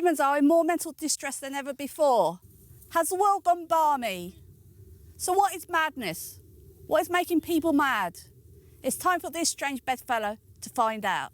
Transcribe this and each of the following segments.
humans are in more mental distress than ever before. Has the world gone balmy? So what is madness? What is making people mad? It's time for this strange bedfellow to find out.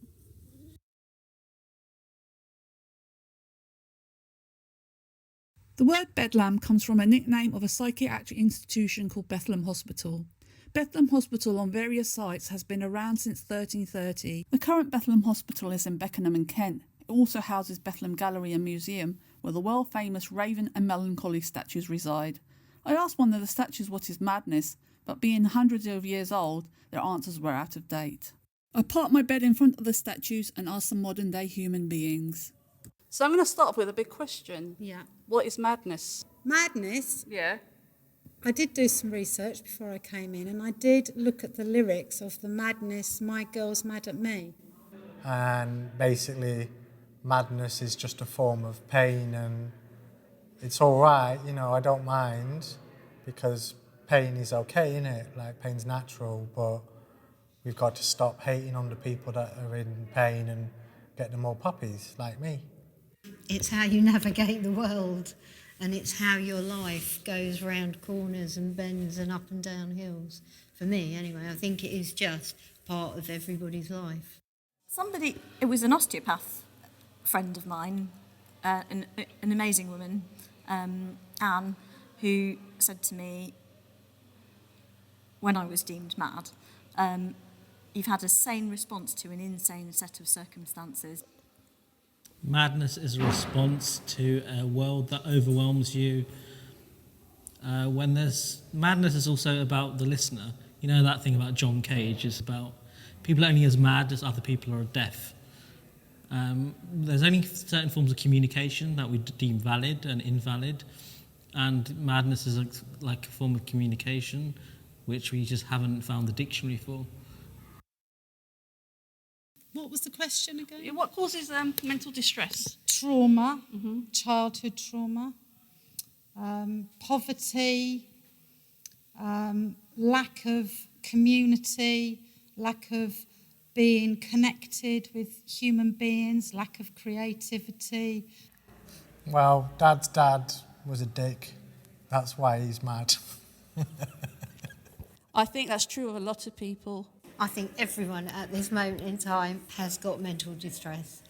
The word Bedlamb comes from a nickname of a psychiatric institution called Bethlem Hospital. Bethlem Hospital on various sites has been around since 1330. The current Bethlem Hospital is in Beckenham in Kent. It also houses Bethlem Gallery and Museum, where the world-famous Raven and Melancholy statues reside. I asked one of the statues what is madness, but being hundreds of years old, their answers were out of date. I parked my bed in front of the statues and asked some modern-day human beings. So I'm going to start off with a big question. Yeah. What is madness? Madness? Yeah. I did do some research before I came in, and I did look at the lyrics of the Madness, My Girl's Mad at Me. And basically, madness is just a form of pain, and it's all right, you know, I don't mind, because pain is okay, innit? Like, pain's natural, but we've got to stop hating on the people that are in pain and get them more puppies, like me. It's how you navigate the world, and it's how your life goes round corners and bends and up and down hills. For me, anyway, I think it is just part of everybody's life. It was an osteopath friend of mine, an amazing woman, Anne, who said to me, when I was deemed mad, you've had a sane response to an insane set of circumstances. Madness is a response to a world that overwhelms you. Madness is also about the listener. You know that thing about John Cage is about people are only as mad as other people are deaf. There's only certain forms of communication that we deem valid and invalid, and madness is like a form of communication which we just haven't found the dictionary for. What was the question again? What causes mental distress? Trauma, childhood trauma, poverty, lack of community, lack of being connected with human beings, lack of creativity. Well, Dad's dad was a dick. That's why he's mad. I think that's true of a lot of people. I think everyone at this moment in time has got mental distress.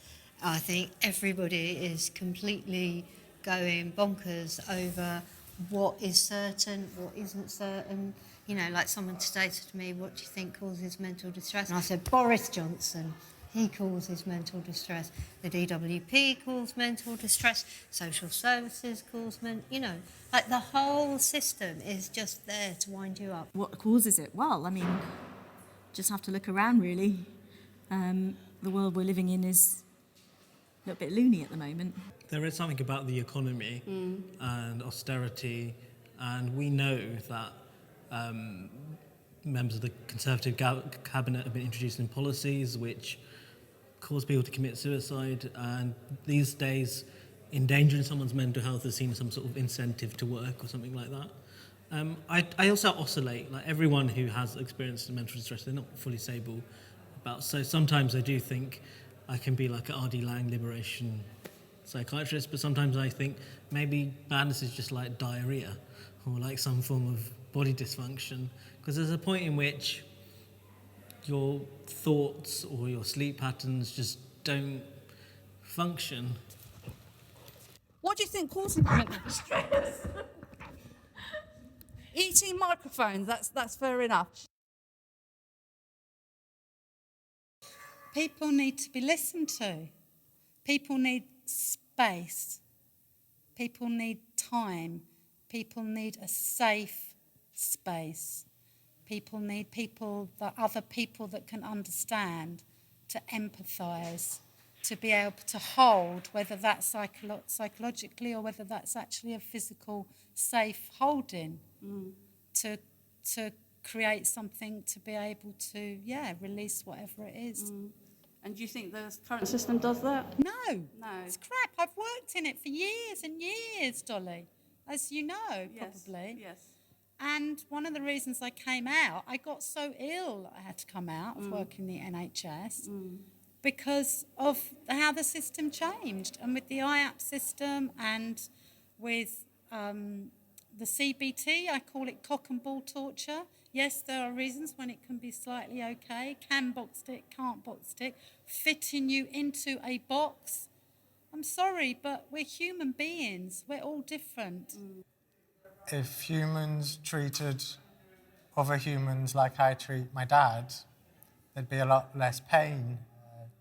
I think everybody is completely going bonkers over what is certain, what isn't certain. You know, like someone today said to me, what do you think causes mental distress? And I said, Boris Johnson, he causes mental distress. The DWP causes mental distress. Social services cause you know, like the whole system is just there to wind you up. What causes it? Well, I mean, just have to look around, really. The world we're living in is a little bit loony at the moment. There is something about the economy and austerity, and we know that members of the Conservative cabinet have been introducing policies which cause people to commit suicide, and these days endangering someone's mental health is seen as some sort of incentive to work or something like that. I also oscillate, like everyone who has experienced mental distress, they're not fully stable so sometimes I do think I can be like an R.D. Laing liberation psychiatrist, but sometimes I think maybe madness is just like diarrhea or like some form of body dysfunction, because there's a point in which your thoughts or your sleep patterns just don't function. What do you think causes mental distress? Eating microphones, that's fair enough. People need to be listened to. People need space. People need time. People need a safe space. People need other people that can understand, to empathise, to be able to hold, whether that's psychologically or whether that's actually a physical, safe holding, to create something to be able to, release whatever it is. And do you think the current system does that? No. No. It's crap. I've worked in it for years and years, Dolly, as you know, probably. Yes. And one of the reasons I came out, I got so ill I had to come out of working in the NHS. because of how the system changed, and with the IAP system and with the CBT, I call it cock and ball torture. Yes, there are reasons when it can be slightly okay, can box tick, can't box tick, fitting you into a box. I'm sorry, but we're human beings. We're all different. If humans treated other humans like I treat my dad, there'd be a lot less pain.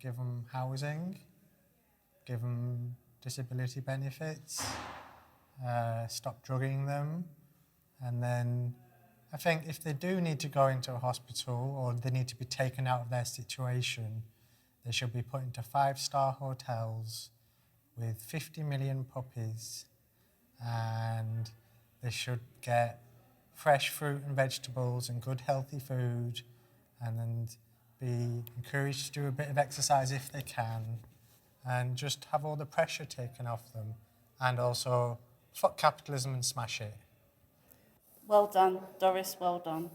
Give them housing, give them disability benefits, stop drugging them, and then I think if they do need to go into a hospital or they need to be taken out of their situation, they should be put into 5-star hotels with 50 million puppies, and they should get fresh fruit and vegetables and good healthy food, and then be encouraged to do a bit of exercise if they can, and just have all the pressure taken off them, and also fuck capitalism and smash it. Well done, Doris, well done.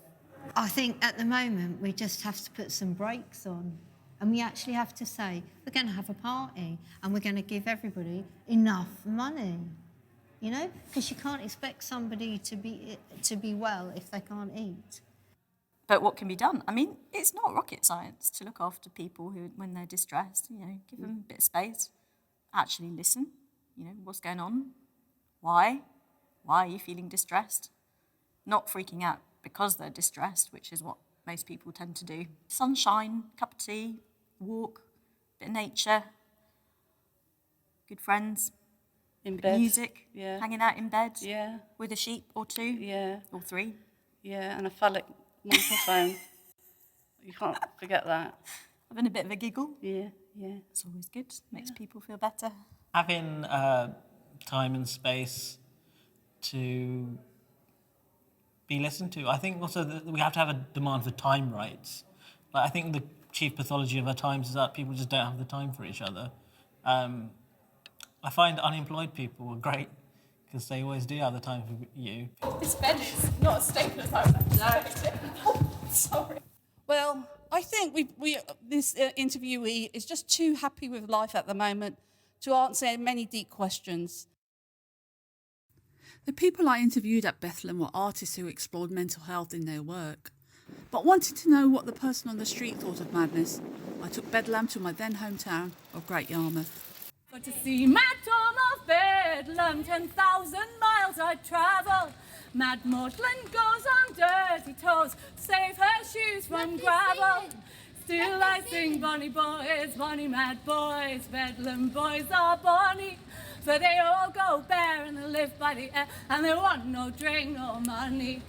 I think at the moment we just have to put some brakes on, and we actually have to say we're going to have a party and we're going to give everybody enough money, you know, because you can't expect somebody to be well if they can't eat. But what can be done? I mean, it's not rocket science to look after people who, when they're distressed, you know, give them a bit of space, actually listen, you know, what's going on, why are you feeling distressed? Not freaking out because they're distressed, which is what most people tend to do. Sunshine, cup of tea, walk, bit of nature, good friends, In bed. music, Yeah. hanging out in bed Yeah. with a sheep or 2 Yeah. or 3. Yeah, and a phallic microphone. You can't forget that. Having a bit of a giggle, Yeah, yeah. it's always good, makes people feel better. Having time and space to be listened to. I think also that we have to have a demand for time rights. Like, I think the chief pathology of our times is that people just don't have the time for each other. I find unemployed people are great because they always do have the time for you. This bed is not as stable as I was expecting. Oh, sorry. Well, I think this interviewee is just too happy with life at the moment to answer many deep questions. The people I interviewed at Bethlem were artists who explored mental health in their work. But wanting to know what the person on the street thought of madness, I took Bedlamb to my then hometown of Great Yarmouth. For to see Mad Tom of Bedlam, 10,000 miles I'd travel. Mad Maudlin goes on dirty toes, save her shoes from gravel. Still I sing bonny boys, bonny mad boys, Bedlam boys are bonny. For they all go bare and they live by the air, and they want no drink nor money.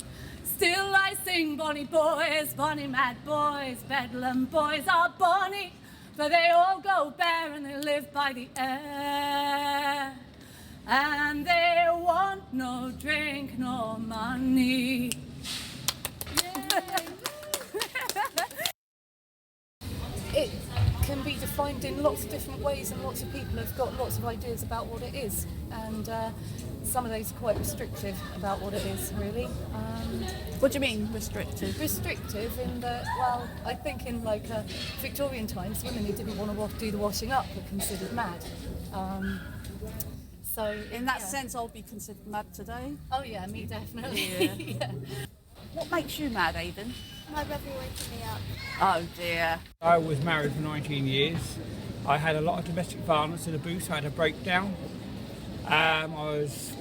Still I sing bonny boys, bonny mad boys, Bedlam boys are bonny. For they all go bare and they live by the air, and they want no drink nor money. It can be defined in lots of different ways, and lots of people have got lots of ideas about what it is, and some of those are quite restrictive about what it is, really. What do you mean, restrictive? Restrictive in that, well, I think in like Victorian times, women who didn't want to do the washing up were considered mad. So In that sense, I'll be considered mad today. Oh yeah, me definitely. Yeah. What makes you mad, Aidan? My brother waking me up. Oh dear. I was married for 19 years. I had a lot of domestic violence and abuse. I had a breakdown. I was,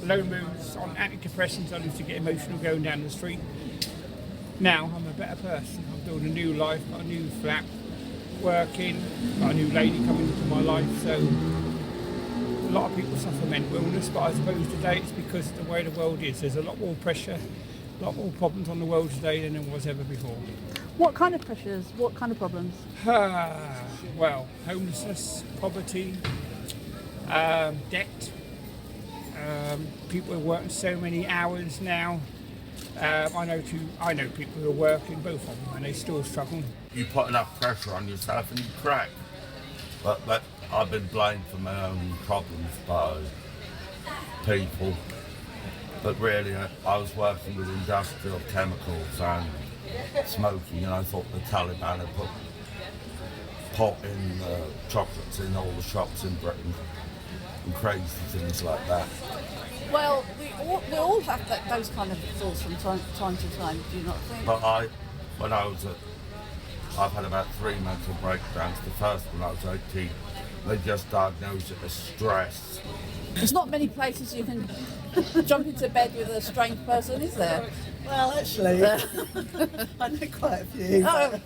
low moods on antidepressants. I used to get emotional going down the street. Now I'm a better person. I'm building a new life, got a new flat, working, got a new lady coming into my life. So a lot of people suffer mental illness, but I suppose today it's because of the way the world is. There's a lot more pressure, a lot more problems on the world today than there was ever before. What kind of pressures? What kind of problems? Well, homelessness, poverty, debt. People are working so many hours now. I know people who are working, both of them, and they still struggle. You put enough pressure on yourself and you crack. But I've been blamed for my own problems by people. But really, I was working with industrial chemicals and smoking, and I thought the Taliban had put potting chocolates in all the shops in Britain and crazy things like that. Well, we all have those kind of thoughts from time to time, do you not think? But I've had about 3 mental breakdowns. The first when I was 18, they just diagnosed it as stress. There's not many places you can jump into bed with a strange person, is there? Well, actually, I know quite a few. Oh,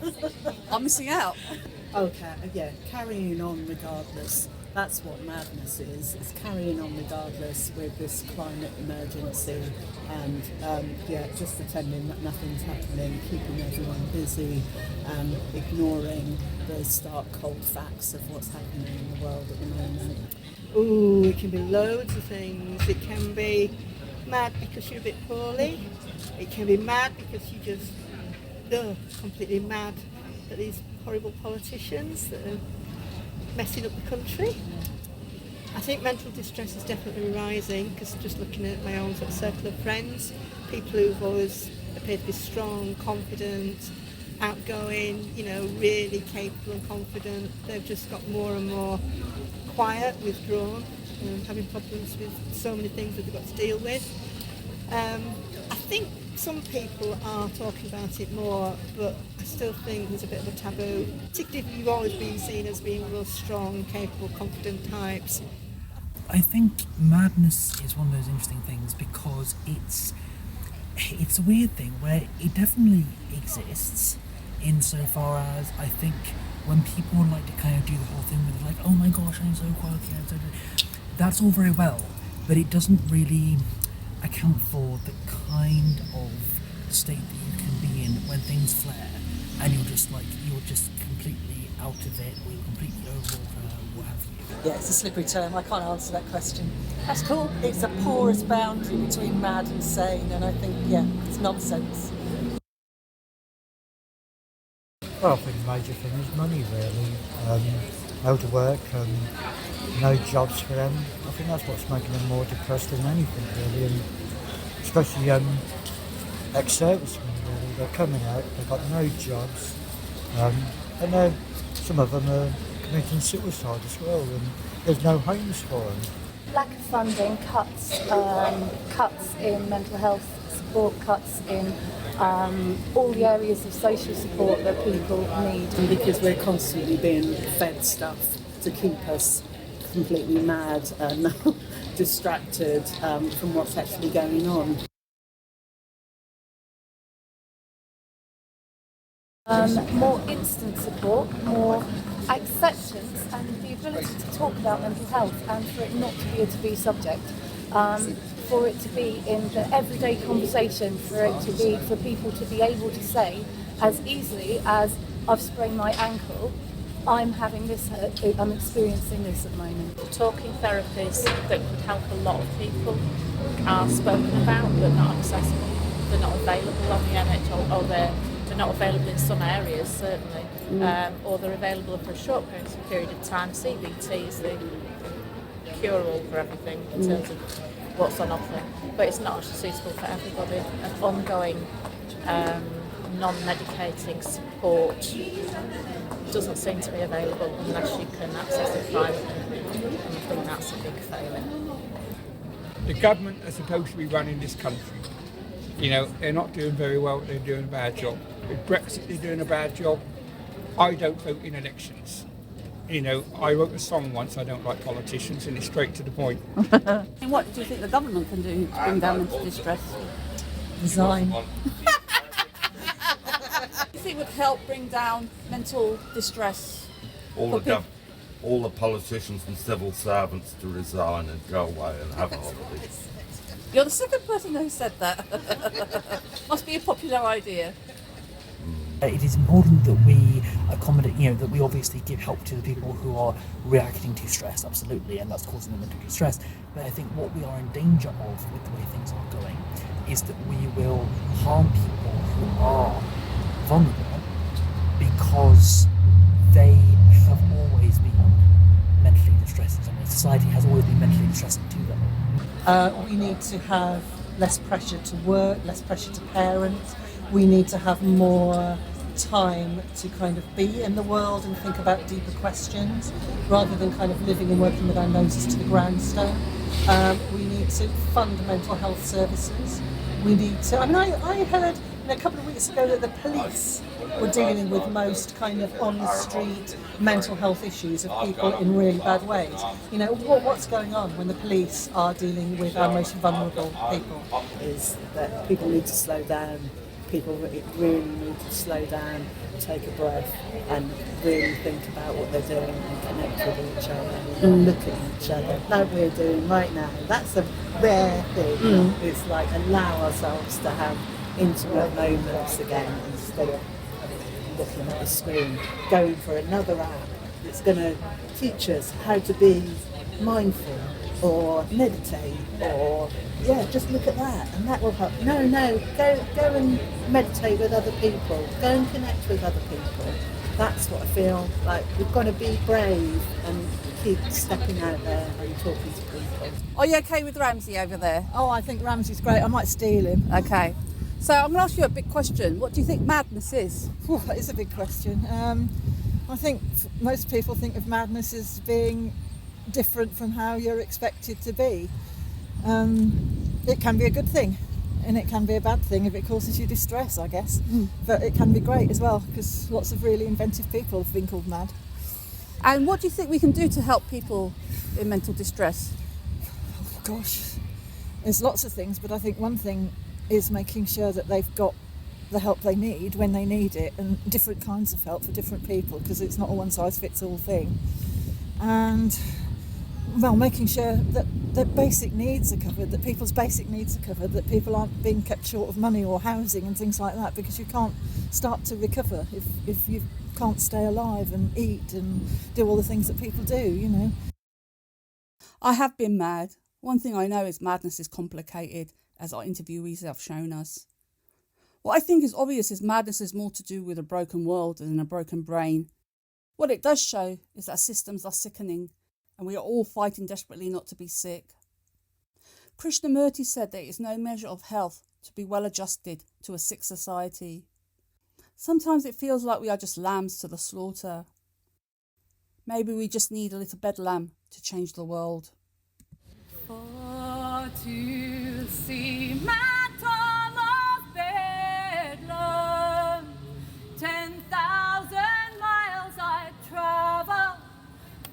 I'm missing out. Okay, yeah, carrying on regardless. That's what madness is. It's carrying on regardless with this climate emergency and just pretending that nothing's happening, keeping everyone busy and ignoring the stark cold facts of what's happening in the world at the moment. Ooh, it can be loads of things. It can be mad because you're a bit poorly. It can be mad because you just completely mad at these horrible politicians that are messing up the country. I think mental distress is definitely rising because just looking at my own sort of circle of friends, people who've always appeared to be strong, confident, outgoing, really capable and confident, they've just got more and more quiet, withdrawn, having problems with so many things that they've got to deal with. I think some people are talking about it more, but I still think there's a bit of a taboo, particularly if you've always been seen as being real strong, capable, confident types. I think madness is one of those interesting things because it's a weird thing where it definitely exists insofar as I think when people like to kind of do the whole thing with like, oh my gosh, I'm so quirky, that's all very well, but it doesn't really account for the kind of state that you can be in when things flare and you're just completely out of it or you're completely overwater, what have you. Yeah, it's a slippery term. I can't answer that question. That's cool. It's a porous boundary between mad and sane, and I think, it's nonsense. Well, I think the major thing is money, really. Out of work, no jobs for them. I think that's what's making them more depressed than anything, really. And especially ex-servicemen, really. They're coming out, they've got no jobs, and some of them are committing suicide as well, and there's no homes for them. Lack of funding, cuts in mental health support, cuts in all the areas of social support that people need. Because we're constantly being fed stuff to keep us completely mad and distracted from what's actually going on. More instant support, more acceptance and the ability to talk about mental health and for it not to be a taboo subject, for it to be in the everyday conversation, for people to be able to say as easily as I've sprained my ankle, I'm having this, I'm experiencing this at the moment. Talking therapies that could help a lot of people are spoken about but not accessible. They're not available on the NHS, or they're not available in some areas certainly, or they're available for a short period of time. CBT is the cure-all for everything in terms of what's on offer, but it's not suitable for everybody. An ongoing non-medicating support doesn't seem to be available unless you can access it privately, and I think that's a big failure. The government are supposed to be running this country. They're not doing very well, they're doing a bad job. With Brexit, they're doing a bad job. I don't vote in elections. I wrote a song once, I don't like politicians, and it's straight to the point. And what do you think the government can do to bring down mental distress? Resign. Do you think would help bring down mental distress? All the politicians and civil servants to resign and go away and have a holiday. You're the second person who said that. Must be a popular idea. It is important that we accommodate, that we obviously give help to the people who are reacting to stress, absolutely, and that's causing them mental distress. But I think what we are in danger of with the way things are going is that we will harm people who are vulnerable because they have always been mentally distressed in some way. Society has always been mentally distressing to them. We need to have less pressure to work, less pressure to parents. We need to have more time to kind of be in the world and think about deeper questions rather than kind of living and working with our noses to the grindstone. We need to fund mental health services. We need to, I heard a couple of weeks ago that the police were dealing with most kind of on-street mental health issues of people in really bad ways. You know, what's going on when the police are dealing with our most vulnerable people? Is that people need to slow down. People really need to slow down, take a breath, and really think about what they're doing and connect with each other and look at each other like we're doing right now. That's a rare thing. It's like allow ourselves to have intimate moments again instead of looking at the screen, going for another app that's going to teach us how to be mindful or meditate or just look at that and that will help. No, go and meditate with other people, go and connect with other people. That's what I feel like. We've got to be brave and keep stepping out there and talking to people. Are you okay with Ramsey over there? Oh, I think Ramsey's great. I might steal him. Okay. So I'm going to ask you a big question. What do you think madness is? That is a big question. I think most people think of madness as being different from how you're expected to be. It can be a good thing and it can be a bad thing if it causes you distress, I guess. But it can be great as well because lots of really inventive people have been called mad. And what do you think we can do to help people in mental distress? Oh, gosh, there's lots of things, but I think one thing is making sure that they've got the help they need when they need it, and different kinds of help for different people, because it's not a one-size-fits-all thing. And, well, making sure that basic needs are covered, that people's basic needs are covered, that people aren't being kept short of money or housing and things like that, because you can't start to recover if you can't stay alive and eat and do all the things that people do, you know. I have been mad. One thing I know is madness is complicated, as our interviewees have shown us. What I think is obvious is madness is more to do with a broken world than a broken brain. What it does show is that systems are sickening and we are all fighting desperately not to be sick. Krishnamurti said that it is no measure of health to be well adjusted to a sick society. Sometimes it feels like we are just lambs to the slaughter. Maybe we just need a little Bedlamb to change the world. For to see my Tom of Bedlam, 10,000 miles I travel,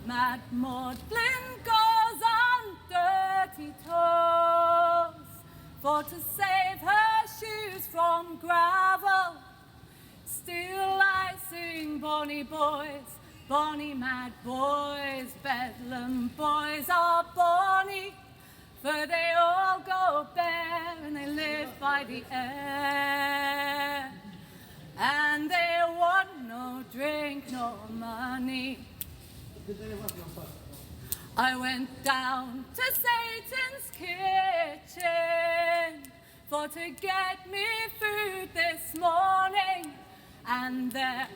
Mad Maudlin goes on dirty toes, for to save her shoes from gravel, still I sing bonny boys, bonny mad boys, Bedlam boys are bonny, for they all go bare and they live by the air, and they want no drink nor money. I went down to Satan's kitchen for to get me food this morning, and there